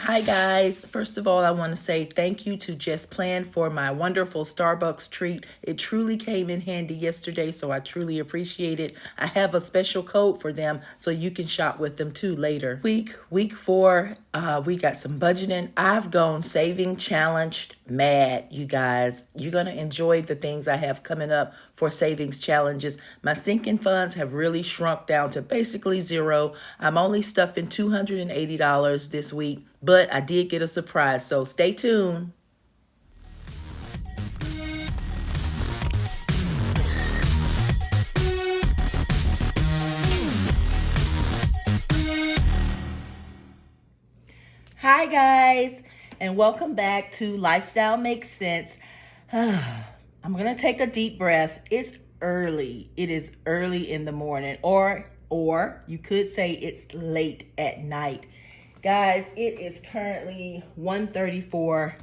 Hi guys, first of all I want to say thank you to Just Plan for my wonderful Starbucks treat. It truly came in handy yesterday, so I truly appreciate it. I have a special code for them so you can shop with them too later. Week 4, we got some budgeting. I've gone saving challenged mad, you guys. You're going to enjoy the things I have coming up for savings challenges. My sinking funds have really shrunk down to basically zero. I'm only stuffing $280 this week, but I did get a surprise, so stay tuned. Hi guys, and welcome back to Lifestyle Makes Sense. I'm gonna take a deep breath. It's early. It is early in the morning, or you could say it's late at night. Guys, it is currently 1:34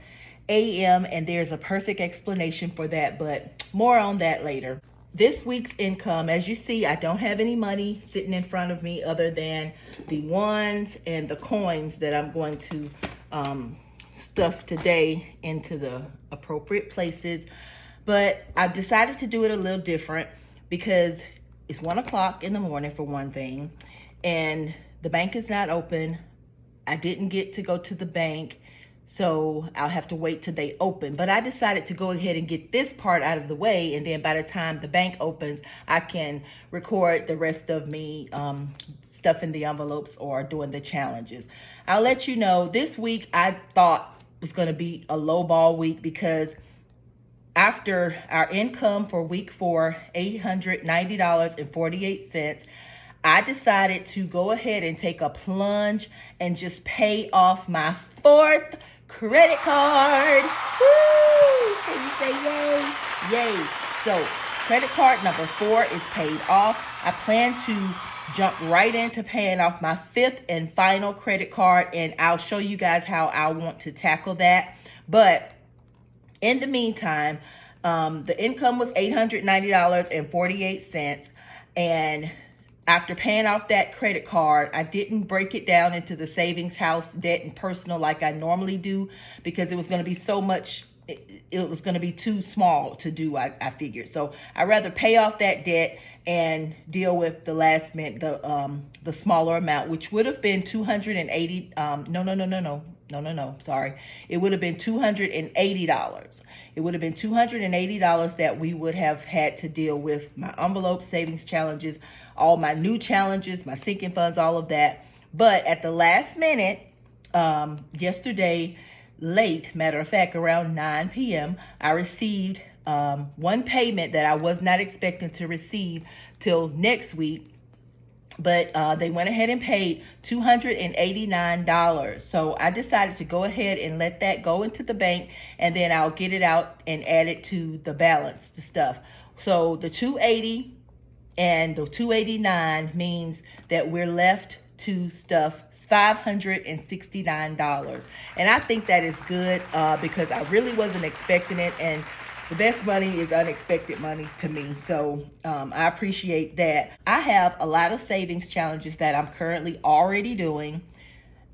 a.m. and there's a perfect explanation for that, but more on that later. This week's income, as you see, I don't have any money sitting in front of me other than the ones and the coins that I'm going to stuff today into the appropriate places. But I've decided to do it a little different because it's 1 o'clock in the morning for one thing, and the bank is not open. I didn't get to go to the bank, so I'll have to wait till they open. But I decided to go ahead and get this part out of the way, and then by the time the bank opens, I can record the rest of me stuffing the envelopes or doing the challenges. I'll let you know, this week I thought was going to be a low ball week because after our income for week 4, $890.48, I decided to go ahead and take a plunge and just pay off my 4th credit card. Woo! Can you say yay? Yay. So credit card number 4 is paid off. I plan to jump right into paying off my 5th and final credit card, and I'll show you guys how I want to tackle that. But in the meantime, the income was $890.48, and after paying off that credit card, I didn't break it down into the savings, house, debt, and personal like I normally do because it was going to be so much, it was going to be too small to do, I figured. So I'd rather pay off that debt and deal with the last minute, the smaller amount, which would have been $280. Sorry. It would have been $280. It would have been $280 that we would have had to deal with my envelope savings challenges, all my new challenges, my sinking funds, all of that. But at the last minute, yesterday, late, matter of fact, around 9 p.m., I received one payment that I was not expecting to receive till next week. But they went ahead and paid $289. So I decided to go ahead and let that go into the bank, and then I'll get it out and add it to the balance, the stuff. So the 280 and the 289 means that we're left to stuff $569. And I think that is good because I really wasn't expecting it, and the best money is unexpected money to me. So I appreciate that. I have a lot of savings challenges that I'm currently already doing.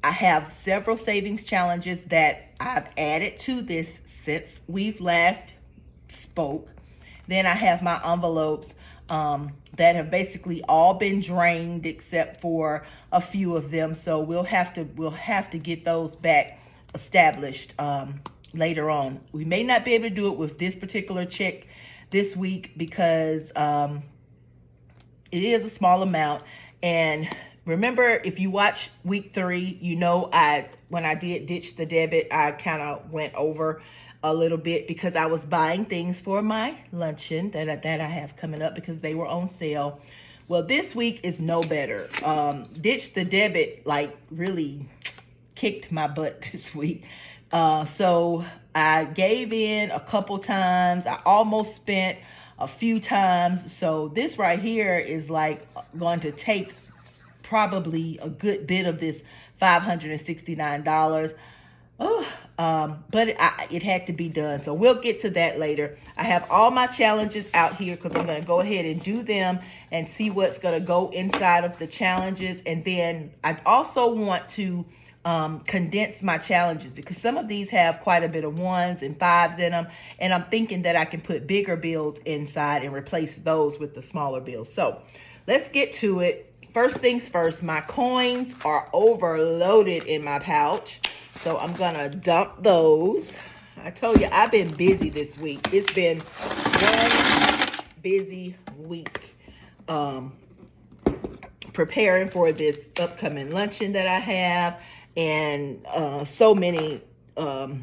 I have several savings challenges that I've added to this since we've last spoke. Then I have my envelopes that have basically all been drained except for a few of them. So we'll have to get those back established later on. We may not be able to do it with this particular check this week because it is a small amount. And remember, if you watch week 3, you know when I did ditch the debit, I kind of went over a little bit because I was buying things for my luncheon that I have coming up because they were on sale. Well, this week is no better. Ditch the debit like really kicked my butt this week. So I gave in a couple times. I almost spent a few times. So this right here is like going to take probably a good bit of this $569. But it had to be done. So we'll get to that later. I have all my challenges out here because I'm going to go ahead and do them and see what's going to go inside of the challenges. And then I also want to condense my challenges, because some of these have quite a bit of 1s and 5s in them, and I'm thinking that I can put bigger bills inside and replace those with the smaller bills. So let's get to it. First things first, my coins are overloaded in my pouch, so I'm gonna dump those. I told you I've been busy this week. It's been one busy week preparing for this upcoming luncheon that I have, and so many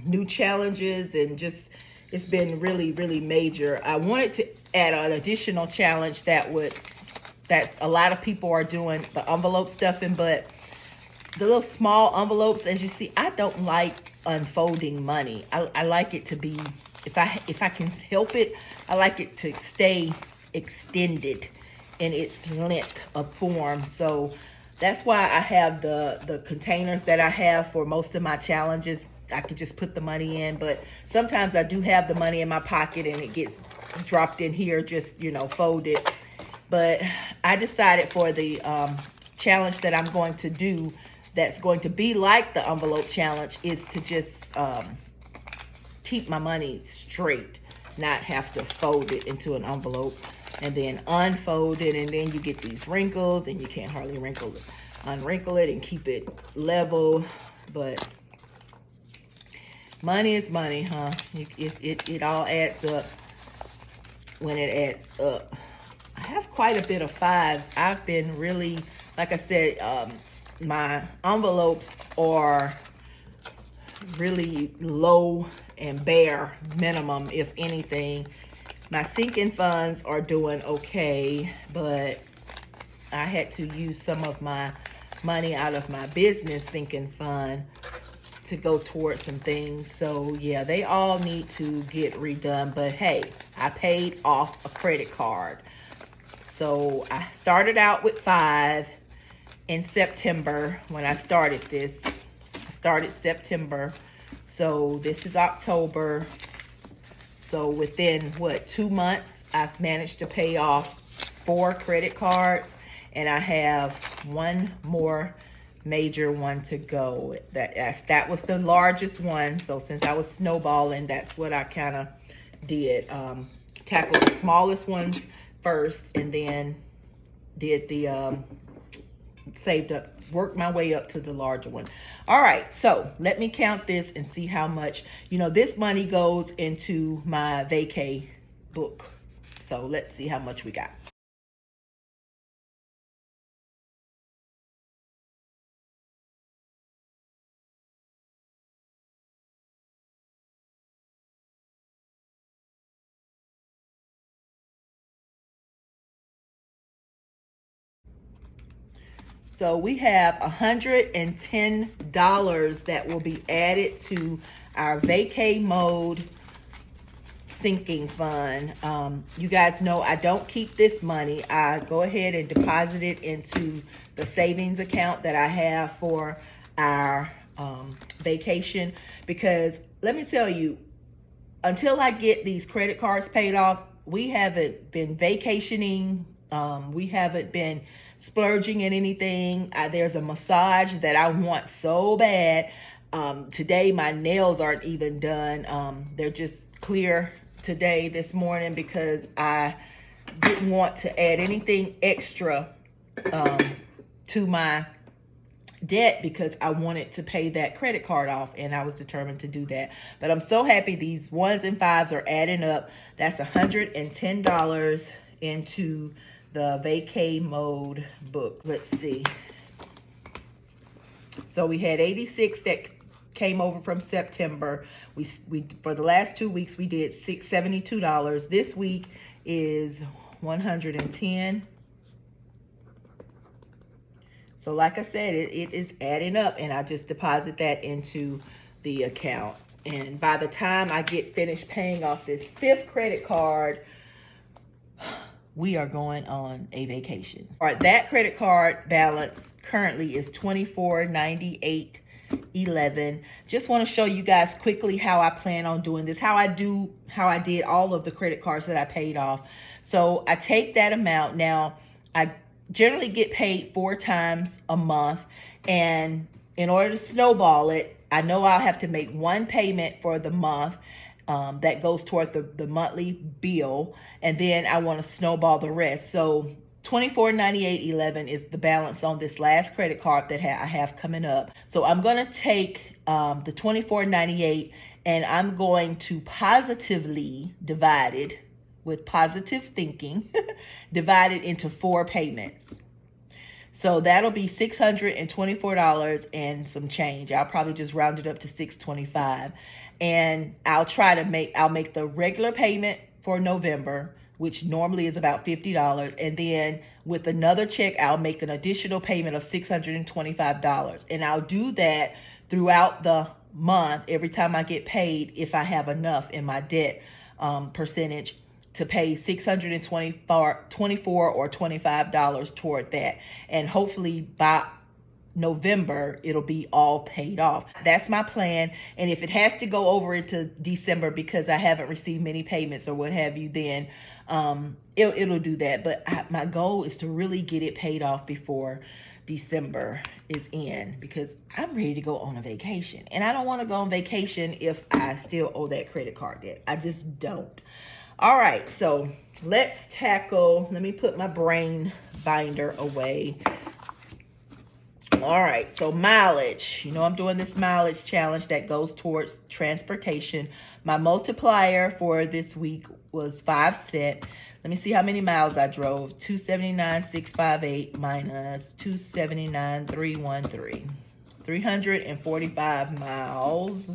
new challenges, and just it's been really, really major. I wanted to add an additional challenge that's a lot of people are doing, the envelope stuffing, but the little small envelopes, as you see, I don't like unfolding money. I like it to be, if I can help it, I like it to stay extended in its length of form. So that's why I have the containers that I have for most of my challenges. I can just put the money in, but sometimes I do have the money in my pocket and it gets dropped in here, just, folded. But I decided for the challenge that I'm going to do, that's going to be like the envelope challenge, is to just keep my money straight, not have to fold it into an envelope and then unfold it, and then you get these wrinkles and you can't hardly unwrinkle it and keep it level. But money is money, huh? It all adds up when it adds up. I have quite a bit of 5s. I've been really, like I said, my envelopes are really low and bare minimum, if anything. My sinking funds are doing okay, but I had to use some of my money out of my business sinking fund to go towards some things. So yeah, they all need to get redone. But hey, I paid off a credit card. So I started out with 5 in September when I started this. I started September. So this is October. So within, 2 months, I've managed to pay off 4 credit cards, and I have one more major one to go. That was the largest one. So since I was snowballing, that's what I kind of did. Tackled the smallest ones first, and then did the saved up, worked my way up to the larger one. All right, so let me count this and see how much. This money goes into my vacay book. So let's see how much we got. So we have $110 that will be added to our vacay mode sinking fund. You guys know I don't keep this money. I go ahead and deposit it into the savings account that I have for our vacation, because let me tell you, until I get these credit cards paid off, we haven't been vacationing. We haven't been splurging in anything. There's a massage that I want so bad. Today, my nails aren't even done. They're just clear today, this morning, because I didn't want to add anything extra to my debt, because I wanted to pay that credit card off, and I was determined to do that. But I'm so happy these 1s and 5s are adding up. That's $110 into the vacay mode book. Let's see. So we had 86 that came over from September. We for the last 2 weeks we did $672. This week is 110. So like I said, it is adding up, and I just deposit that into the account. And by the time I get finished paying off this 5th credit card, we are going on a vacation. All right, that credit card balance currently is $24.98.11. Just want to show you guys quickly how I plan on doing this, how I did all of the credit cards that I paid off. So I take that amount. Now, I generally get paid 4 times a month, and in order to snowball it, I know I'll have to make one payment for the month that goes toward the monthly bill, and then I want to snowball the rest. So $24.98.11 is the balance on this last credit card that I have coming up. So I'm going to take the $24.98 and I'm going to positively divide it with positive thinking, divide it into 4 payments. So that'll be $624 and some change. I'll probably just round it up to $625. And I'll make the regular payment for November, which normally is about $50. And then with another check, I'll make an additional payment of $625. And I'll do that throughout the month every time I get paid if I have enough in my debt percentage to pay $624 or $25 toward that. And hopefully by November, it'll be all paid off. That's my plan. And if it has to go over into December because I haven't received many payments or what have you, then it'll do that. But my goal is to really get it paid off before December is in, because I'm ready to go on a vacation. And I don't want to go on vacation if I still owe that credit card debt. I just don't. All right, so let me put my brain binder away. All right, so mileage. You know, I'm doing this mileage challenge that goes towards transportation. My multiplier for this week was 5 cents. Let me see how many miles I drove. 279,658 minus 279,313. 345 miles.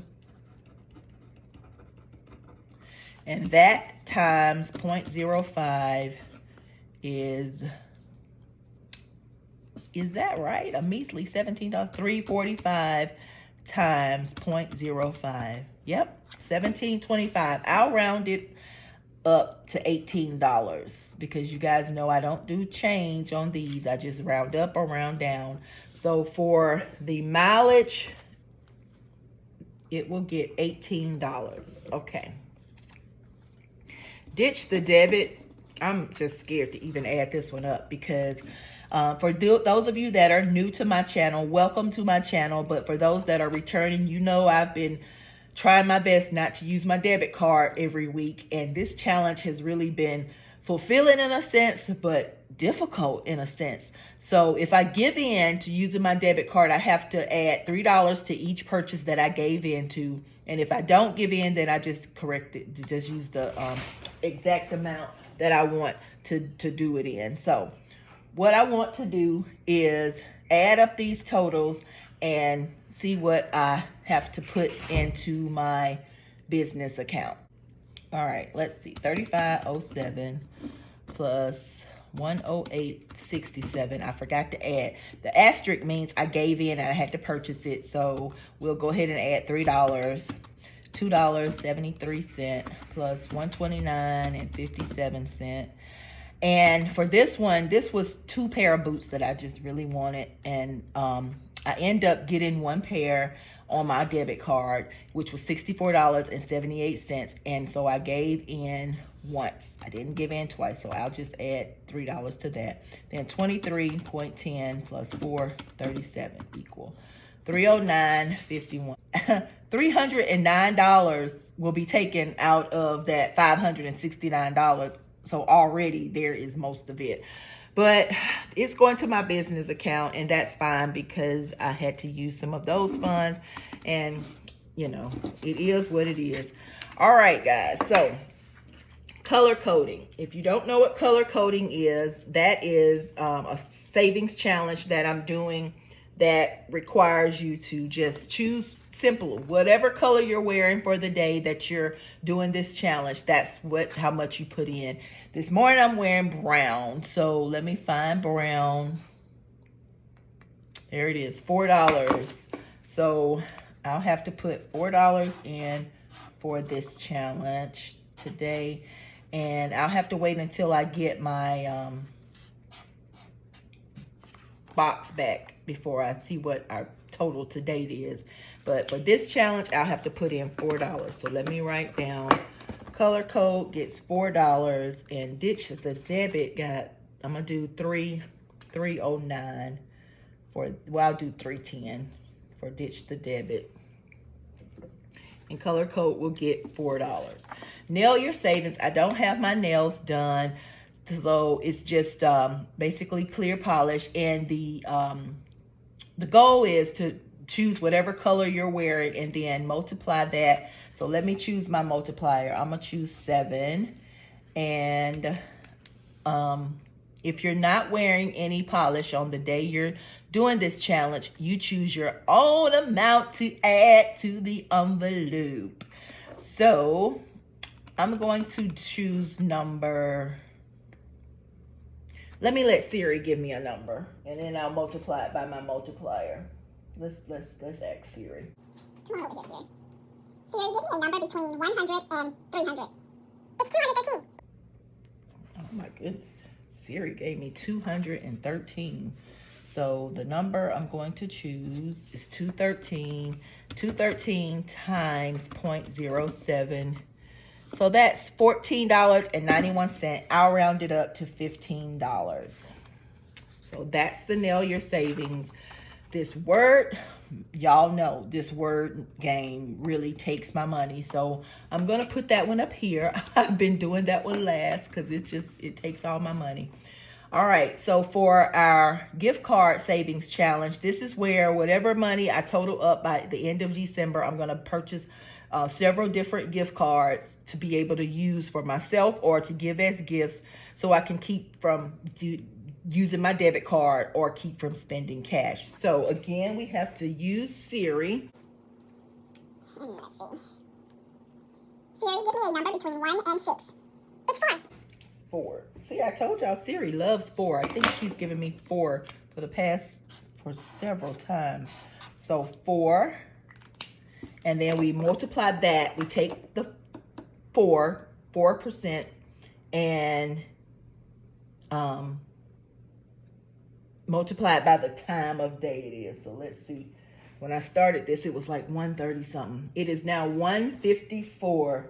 And that times 0.05 is that right? A measly $17. $345 times 0.05. Yep, $17.25. I'll round it up to $18 because you guys know I don't do change on these. I just round up or round down. So for the mileage, it will get $18. Okay. Ditch the debit. I'm just scared to even add this one up because for those of you that are new to my channel, welcome to my channel. But for those that are returning, you know I've been trying my best not to use my debit card every week. And this challenge has really been fulfilling in a sense, but difficult in a sense. So if I give in to using my debit card, I have to add $3 to each purchase that I gave into. And if I don't give in, then I just correct it to just use the exact amount that I want to do it in. So what I want to do is add up these totals and see what I have to put into my business account. All right, let's see. 3507 plus 108.67. I forgot to add. The asterisk means I gave in and I had to purchase it. So we'll go ahead and add $3. $2.73 plus 129.57. And for this one, this was 2 pair of boots that I just really wanted. And I end up getting 1 pair on my debit card, which was $64.78. And so I gave in once. I didn't give in twice, so I'll just add $3 to that. Then 23.10 plus 437 equal 309.51. $309 will be taken out of that $569. So already there is most of it. But it's going to my business account, and that's fine because I had to use some of those funds. And, you know, it is what it is. All right, guys. So color coding. If you don't know what color coding is, that is a savings challenge that I'm doing that requires you to just choose simple, whatever color you're wearing for the day that you're doing this challenge. That's how much you put in. This morning I'm wearing brown, so let me find brown. There it is, $4. So I'll have to put $4 in for this challenge today, and I'll have to wait until I get my box back before I see what our total to date is. But for this challenge, I'll have to put in $4. So let me write down color code gets $4, and ditch the debit I'm gonna do $309 for, well, I'll do $310 for ditch the debit. And color code will get $4. Nail your savings. I don't have my nails done, so it's just basically clear polish. And the goal is to choose whatever color you're wearing and then multiply that. So let me choose my multiplier. I'm gonna choose 7. And if you're not wearing any polish on the day you're doing this challenge, you choose your own amount to add to the envelope. So I'm going to choose number. Let me let Siri give me a number, and then I'll multiply it by my multiplier. Let's ask Siri. Come on over here, Siri. Siri, give me a number between 100 and 300. It's 213. Oh my goodness. Siri gave me 213. So the number I'm going to choose is 213. 213 times 0.07. So that's $14.91. I'll round it up to $15. So that's the nail your savings. This word, y'all know this word game really takes my money. So I'm going to put that one up here. I've been doing that one last because it takes all my money. All right, so for our gift card savings challenge, this is where whatever money I total up by the end of December, I'm going to purchase several different gift cards to be able to use for myself or to give as gifts, so I can keep from using my debit card or keep from spending cash. So again, we have to use Siri. Let's see. Siri, give me a number between 1 and 6. It's 4. 4. See, I told y'all Siri loves 4. I think she's given me 4 for several times. So 4. And then we multiply that. We take the 4%, and multiply it by the time of day it is. So let's see. When I started this, it was like 1:30 something. It is now 1:54,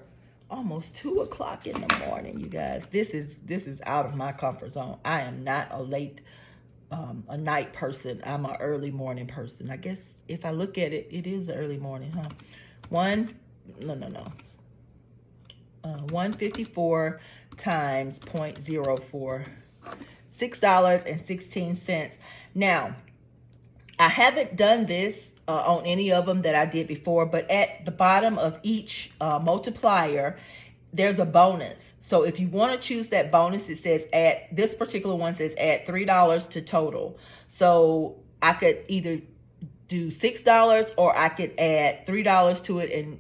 almost 2 o'clock in the morning, you guys. This is out of my comfort zone. I am not a night person. I'm an early morning person. I guess if I look at it, it is early morning, huh? 154 times 0.04. $6.16. Now, I haven't done this on any of them that I did before, but at the bottom of each multiplier, there's a bonus. So if you want to choose that bonus, it says this particular one says add $3 to total. So I could either do $6 or I could add $3 to it and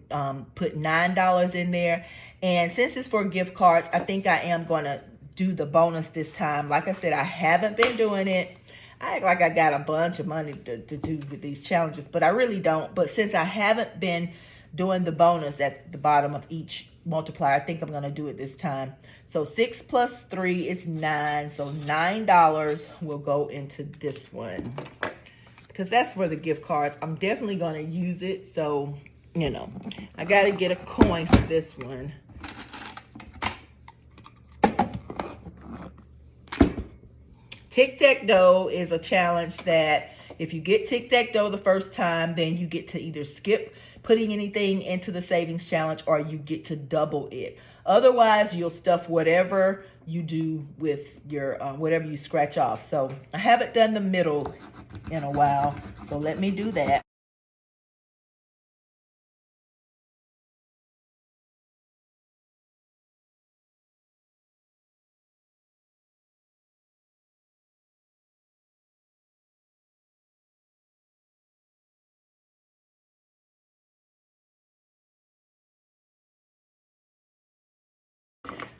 put $9 in there. And since it's for gift cards, I think I am going to do the bonus this time. Like I said, I haven't been doing it. I act like I got a bunch of money to do with these challenges, but I really don't. But since I haven't been doing the bonus at the bottom of each multiplier, I think I'm going to do it this time. So 6 plus 3 is 9. So $9 will go into this one, because that's for the gift cards. I'm definitely going to use it. So, you know, I got to get a coin for this one. Tic-tac-toe is a challenge that if you get tic-tac-toe the first time, then you get to either skip putting anything into the savings challenge or you get to double it. Otherwise, you'll stuff whatever you do with your, whatever you scratch off. So I haven't done the middle in a while, so let me do that.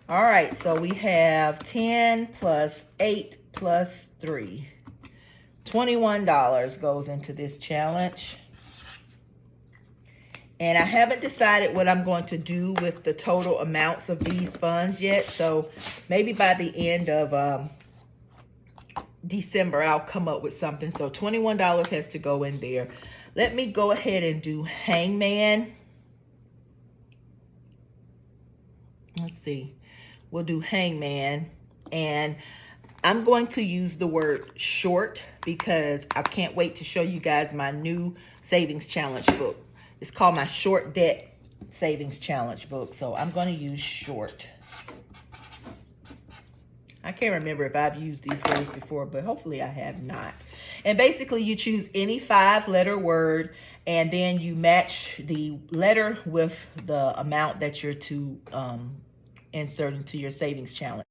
All right, so we have 10 plus 8 plus 3. $21 goes into this challenge. And I haven't decided what I'm going to do with the total amounts of these funds yet. So maybe by the end of December, I'll come up with something. So $21 has to go in there. Let me go ahead and do hangman. Let's see. We'll do hangman, and I'm going to use the word short because I can't wait to show you guys my new savings challenge book. It's called my short debt savings challenge book. So I'm going to use short. I can't remember if I've used these words before, but hopefully I have not. And basically you choose any 5-letter word, and then you match the letter with the amount that you're to insert into your savings challenge.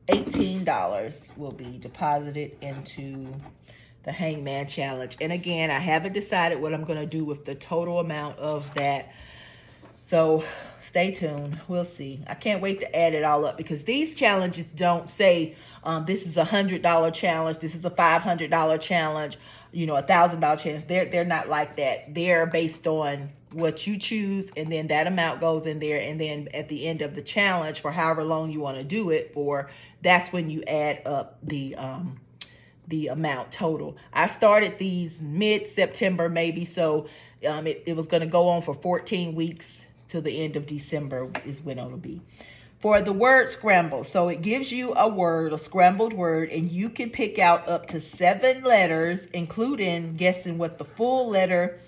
$18 will be deposited into the Hangman Challenge. And again, I haven't decided what I'm going to do with the total amount of that. So stay tuned. We'll see. I can't wait to add it all up, because these challenges don't say this is a $100 challenge, this is a $500 challenge, you know, $1,000 challenge. They're not like that. They're based on what you choose, and then that amount goes in there, and then at the end of the challenge, for however long you want to do it for, that's when you add up the amount total. I started these mid-September maybe, so it was going to go on for 14 weeks till the end of December is when it'll be. For the word scramble, so it gives you a word, a scrambled word, and you can pick out up to 7 letters, including guessing what the full letters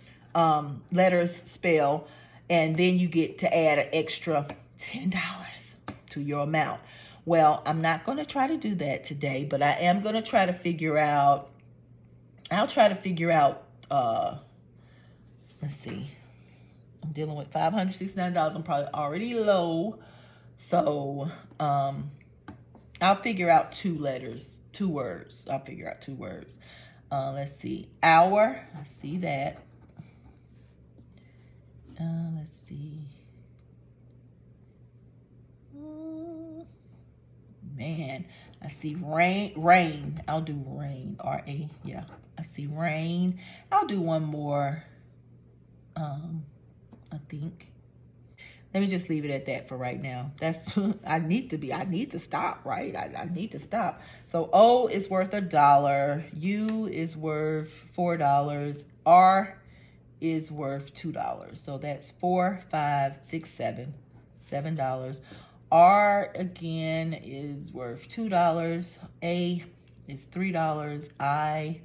spell, and then you get to add an extra $10 to your amount. Well, I'm not going to try to do that today, but I am going to try to figure out, let's see, I'm dealing with $569. I'm probably already low. So I'll figure out 2 words. I'll figure out 2 words. Let's see. Hour. I see that. Let's see. Man, I see rain. I'll do rain. R-A. Yeah, I see rain. I'll do one more. I think. Let me just leave it at that for right now. That's I need to stop, right? I need to stop. So O is worth $1. U is worth $4. R is worth $2. So that's $4, $5, $6, $7. R again is worth $2. A is $3. I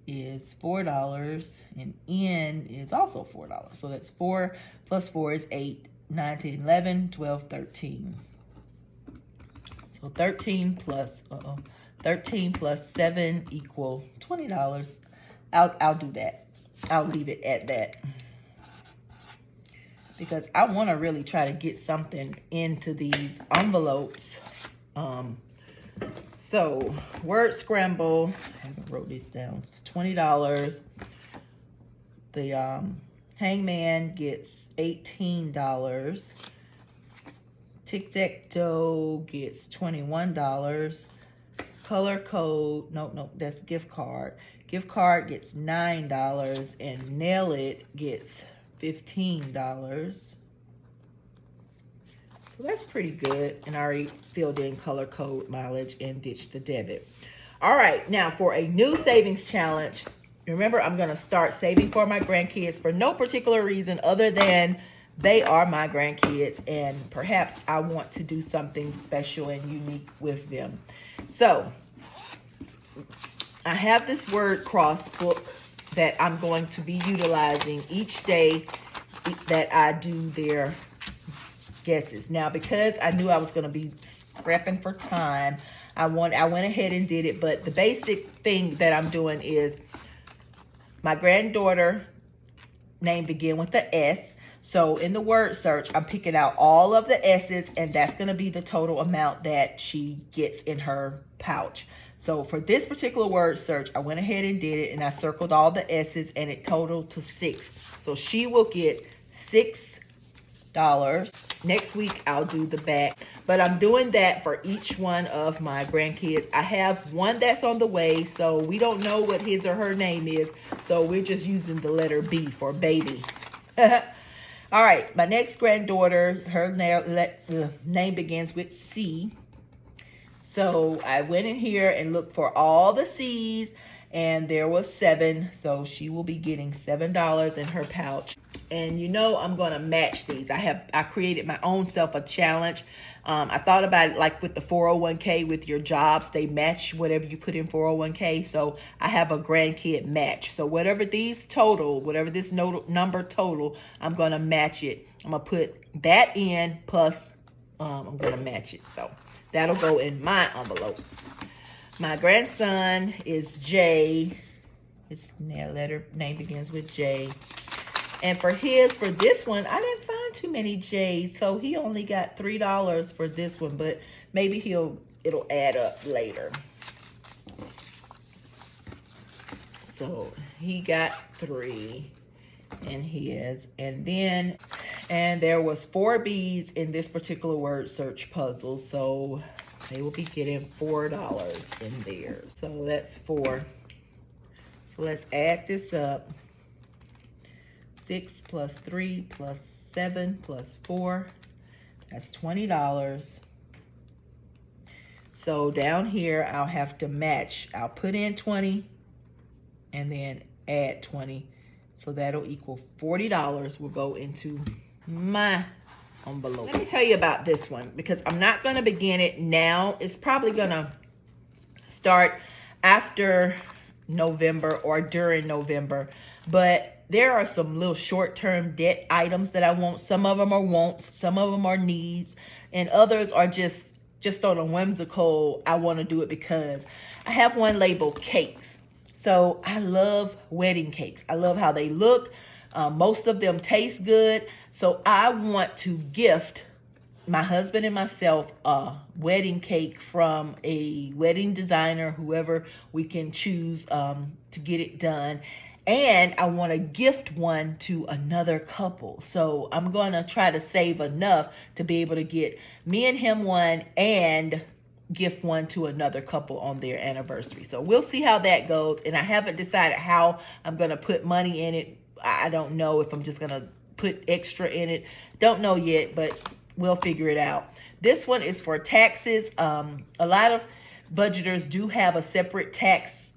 is $4, and N is also $4. So that's 4 plus 4 is 8, 9, 10, 11, 12, 13. So 13 plus 7 equal $20. I'll do that. I'll leave it at that, because I want to really try to get something into these envelopes. So word scramble, I haven't wrote this down. It's $20. The Hangman gets $18. Tic-tac-toe gets $21. Color code, no, that's gift card. Gift card gets $9, and Nail It gets $15. So that's pretty good. And I already filled in color code, mileage, and ditched the debit. All right, now for a new savings challenge. Remember, I'm going to start saving for my grandkids for no particular reason other than they are my grandkids, and perhaps I want to do something special and unique with them. So I have this word cross book that I'm going to be utilizing each day that I do their guesses. Now, because I knew I was going to be scrapping for time, I went ahead and did it. But the basic thing that I'm doing is my granddaughter name begin with the S. So in the word search, I'm picking out all of the S's, and that's going to be the total amount that she gets in her pouch. So for this particular word search, I went ahead and did it, and I circled all the S's, and it totaled to 6. So she will get $6. Next week, I'll do the back. But I'm doing that for each one of my grandkids. I have one that's on the way, so we don't know what his or her name is. So we're just using the letter B for baby. All right, my next granddaughter, her name begins with C. So I went in here and looked for all the C's, and there was 7, so she will be getting $7 in her pouch. And you know I'm going to match these. I created my own self a challenge. I thought about it like with the 401k with your jobs, they match whatever you put in 401k. So I have a Grandkid match. So whatever these total, whatever this number total, I'm going to match it. I'm going to put that in plus I'm going to match it. So that'll go in my envelope. My grandson is Jay. His name begins with J. And for this one, I didn't find too many J's, so he only got $3 for this one, but maybe it'll add up later. So he got 3 in his, and there was 4 B's in this particular word search puzzle, so they will be getting $4 in there. So that's 4. So let's add this up. 6 plus 3 plus 7 plus 4, that's $20. So down here, I'll have to match. I'll put in 20 and then add 20. So that'll equal $40 will go into my envelope. Let me tell you about this one because I'm not going to begin it now. It's probably going to start after November or during November, but there are some little short-term debt items that I want. Some of them are wants, some of them are needs, and others are just on a whimsical, I want to do it because. I have one labeled cakes. So I love wedding cakes. I love how they look. Most of them taste good. So I want to gift my husband and myself a wedding cake from a wedding designer, whoever we can choose to get it done. And I want to gift one to another couple. So I'm going to try to save enough to be able to get me and him one and gift one to another couple on their anniversary. So we'll see how that goes. And I haven't decided how I'm going to put money in it. I don't know if I'm just going to put extra in it. Don't know yet, but we'll figure it out. This one is for taxes. A lot of budgeters do have a separate tax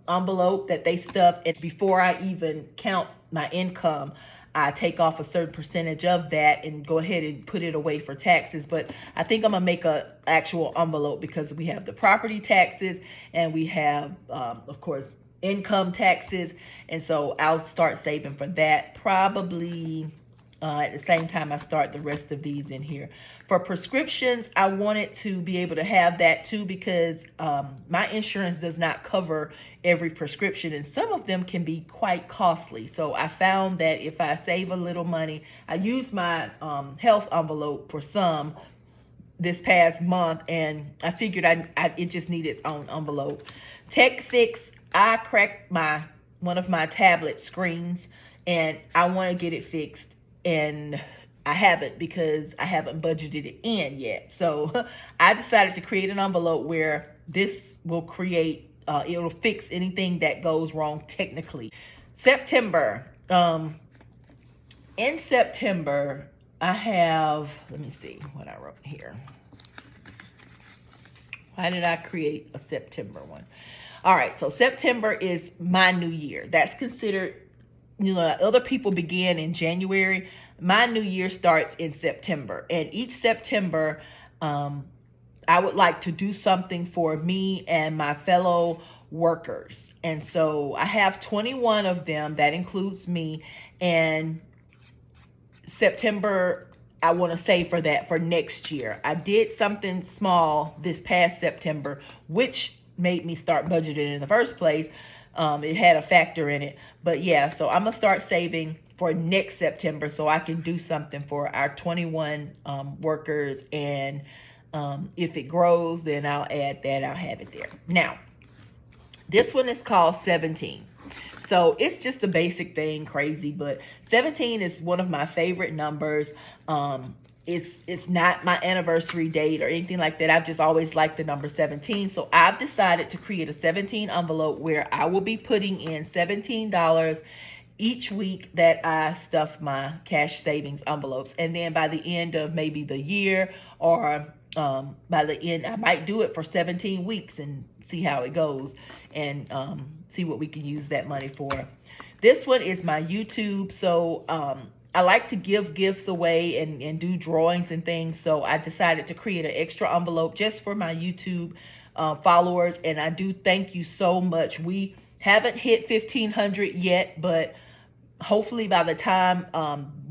envelope that they stuff, and before I even count my income, I take off a certain percentage of that and go ahead and put it away for taxes. But I think I'm gonna make a actual envelope because we have the property taxes and we have of course income taxes, and so I'll start saving for that probably at the same time I start the rest of these in here. For prescriptions, I wanted to be able to have that too because my insurance does not cover every prescription, and some of them can be quite costly. So I found that if I save a little money, I used my health envelope for some this past month, and I figured it just needed its own envelope. Tech Fix, I cracked one of my tablet screens, and I want to get it fixed. And I haven't because I haven't budgeted it in yet. So I decided to create an envelope where this will create, it'll fix anything that goes wrong technically. September. In September, I have, let me see what I wrote here. Why did I create a September one? All right, so September is my new year. That's considered, other people begin in January. My new year starts in September. And each September, I would like to do something for me and my fellow workers. And so I have 21 of them. That includes me. And September, I want to save for that for next year. I did something small this past September, which made me start budgeting in the first place. It had a factor in it. But yeah, so I'm going to start saving for next September so I can do something for our 21 workers. And if it grows, then I'll add that. I'll have it there. Now, this one is called 17. So it's just a basic thing, crazy, but 17 is one of my favorite numbers. It's not my anniversary date or anything like that. I've just always liked the number 17. So I've decided to create a 17 envelope where I will be putting in $17 each week that I stuff my cash savings envelopes. And then by the end of maybe the year or by the end, I might do it for 17 weeks and see how it goes, and see what we can use that money for. This one is my YouTube. So I like to give gifts away and do drawings and things. So I decided to create an extra envelope just for my YouTube followers. And I do thank you so much. We haven't hit 1,500 yet, but hopefully by the time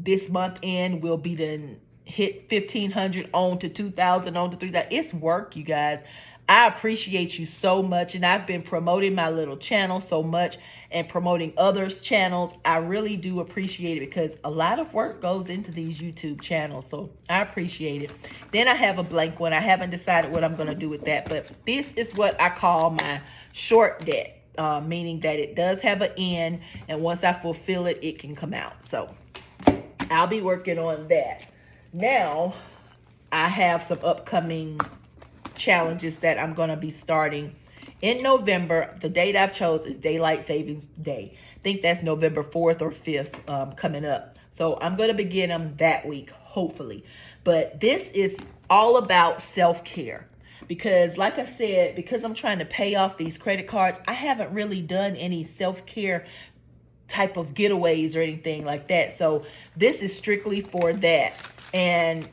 this month end, we'll be done hit 1,500, on to 2,000, on to 3,000. It's work, you guys. I appreciate you so much, and I've been promoting my little channel so much and promoting others' channels. I really do appreciate it because a lot of work goes into these YouTube channels, so I appreciate it. Then I have a blank one. I haven't decided what I'm going to do with that, but this is what I call my short debt, meaning that it does have an end, and once I fulfill it, it can come out. So I'll be working on that. Now, I have some upcoming challenges that I'm going to be starting in November. The date I've chose is Daylight Savings Day. I think that's November 4th or 5th coming up. So I'm going to begin them that week, hopefully. But this is all about self-care. Because like I said, because I'm trying to pay off these credit cards, I haven't really done any self-care type of getaways or anything like that. So this is strictly for that. And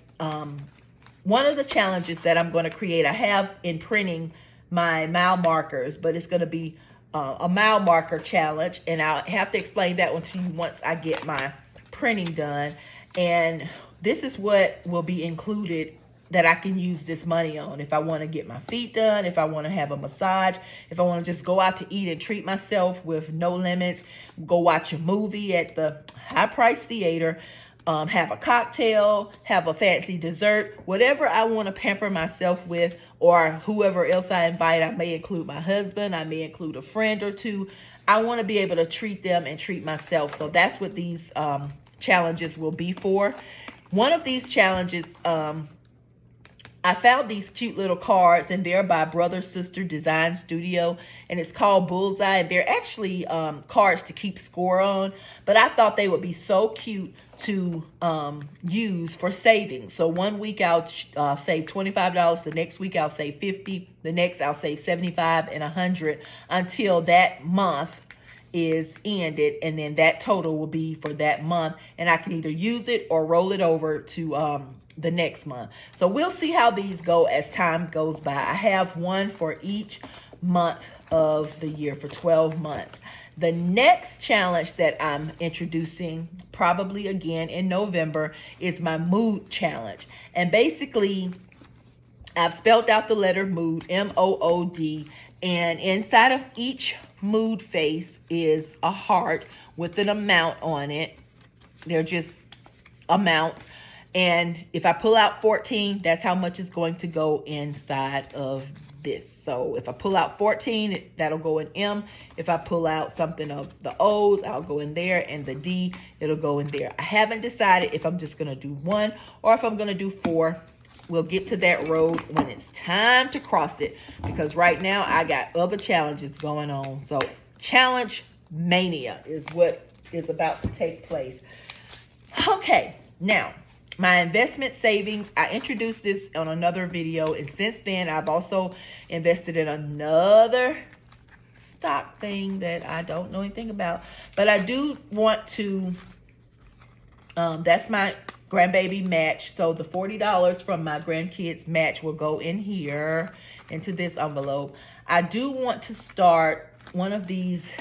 one of the challenges that I'm going to create, I have in printing my mile markers, but it's going to be a mile marker challenge. And I'll have to explain that one to you once I get my printing done. And this is what will be included that I can use this money on. If I want to get my feet done, if I want to have a massage, if I want to just go out to eat and treat myself with no limits, go watch a movie at the high-priced theater, have a cocktail, have a fancy dessert, whatever I want to pamper myself with, or whoever else I invite. I may include my husband, I may include a friend or two. I want to be able to treat them and treat myself. So that's what these challenges will be for. One of these challenges, I found these cute little cards, and they're by Brother Sister Design Studio, and it's called Bullseye, and they're actually cards to keep score on, but I thought they would be so cute to use for savings. So one week I'll save $25, the next week I'll save $50, the next I'll save $75 and $100 until that month is ended, and then that total will be for that month, and I can either use it or roll it over to the next month. So we'll see how these go as time goes by. I have one for each month of the year for 12 months. The next challenge that I'm introducing, probably again in November, is my mood challenge. And basically, I've spelled out the letter mood, M-O-O-D, and inside of each mood face is a heart with an amount on it. They're just amounts. And if I pull out 14, that's how much is going to go inside of this. So if I pull out 14, that'll go in M. If I pull out something of the O's, I'll go in there, and the D, it'll go in there. I haven't decided if I'm just going to do 1 or if I'm going to do 4. We'll get to that road when it's time to cross it, because right now I got other challenges going on. So challenge mania is what is about to take place. Okay, now my investment savings, I introduced this on another video, and since then I've also invested in another stock thing that I don't know anything about, but I do want to, that's my grandbaby match. So the $40 from my grandkids match will go in here into this envelope. I do want to start one of these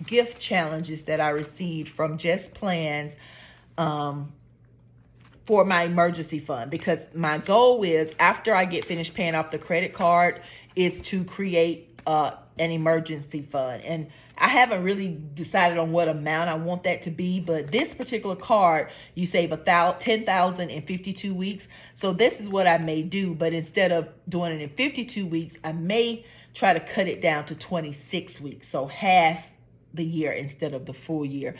gift challenges that I received from Just Plans, for my emergency fund, because my goal is, after I get finished paying off the credit card, is to create an emergency fund. And I haven't really decided on what amount I want that to be, but this particular card, you save $10,000 in 52 weeks. So this is what I may do, but instead of doing it in 52 weeks, I may try to cut it down to 26 weeks. So half the year instead of the full year.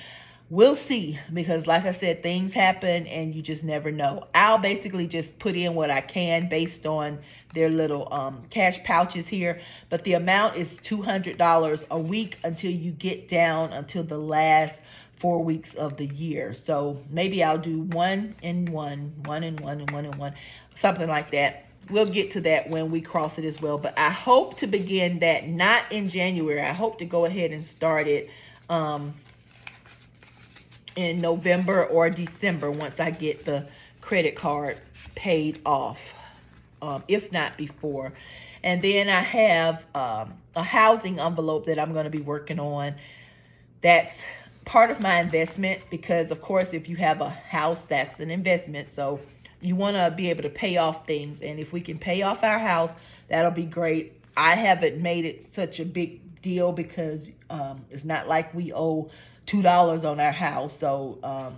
We'll see, because like I said, things happen and you just never know. I'll basically just put in what I can based on their little cash pouches here. But the amount is $200 a week until you get down until the last 4 weeks of the year. So maybe I'll do 1 and 1, 1 and 1 and 1 and 1, something like that. we'll get to that when we cross it as well. But I hope to begin that not in January. I hope to go ahead and start it in November or December once I get the credit card paid off, if not before. And then I have a housing envelope that I'm going to be working on. That's part of my investment because, of course, if you have a house, that's an investment. So you want to be able to pay off things. And if we can pay off our house, that'll be great. I haven't made it such a big deal because it's not like we owe $2 on our house. So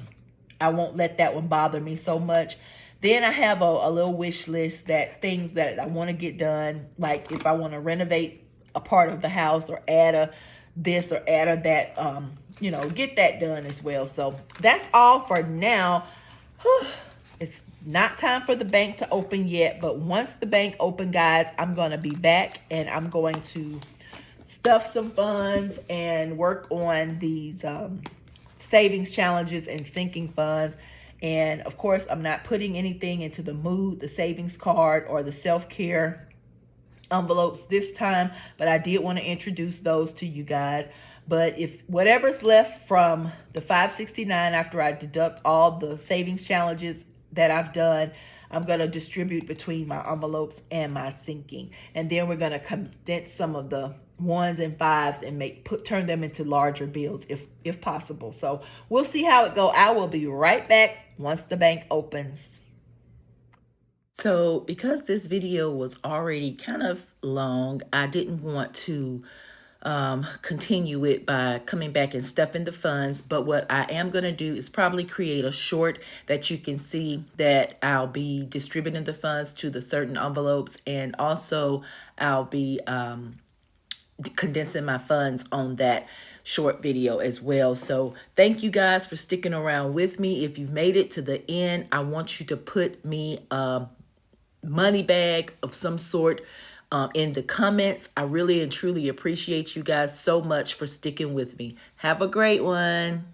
I won't let that one bother me so much. Then I have a little wish list that things that I want to get done. Like if I want to renovate a part of the house or add a this or add a that, you know, get that done as well. So that's all for now. It's not time for the bank to open yet, but once the bank open, guys, I'm going to be back and I'm going to stuff some funds and work on these savings challenges and sinking funds. And of course, I'm not putting anything into the mood, the savings card, or the self-care envelopes this time, but I did want to introduce those to you guys. But if whatever's left from the $569 after I deduct all the savings challenges that I've done, I'm going to distribute between my envelopes and my sinking. And then we're going to condense some of the 1s and 5s and turn them into larger bills if possible. So we'll see how it go. I will be right back once the bank opens. So because this video was already kind of long, I didn't want to continue it by coming back and stuffing the funds. But what I am going to do is probably create a short that you can see that I'll be distributing the funds to the certain envelopes, and also I'll be condensing my funds on that short video as well. So thank you guys for sticking around with me. If you've made it to the end, I want you to put me a money bag of some sort in the comments. I really and truly appreciate you guys so much for sticking with me. Have a great one.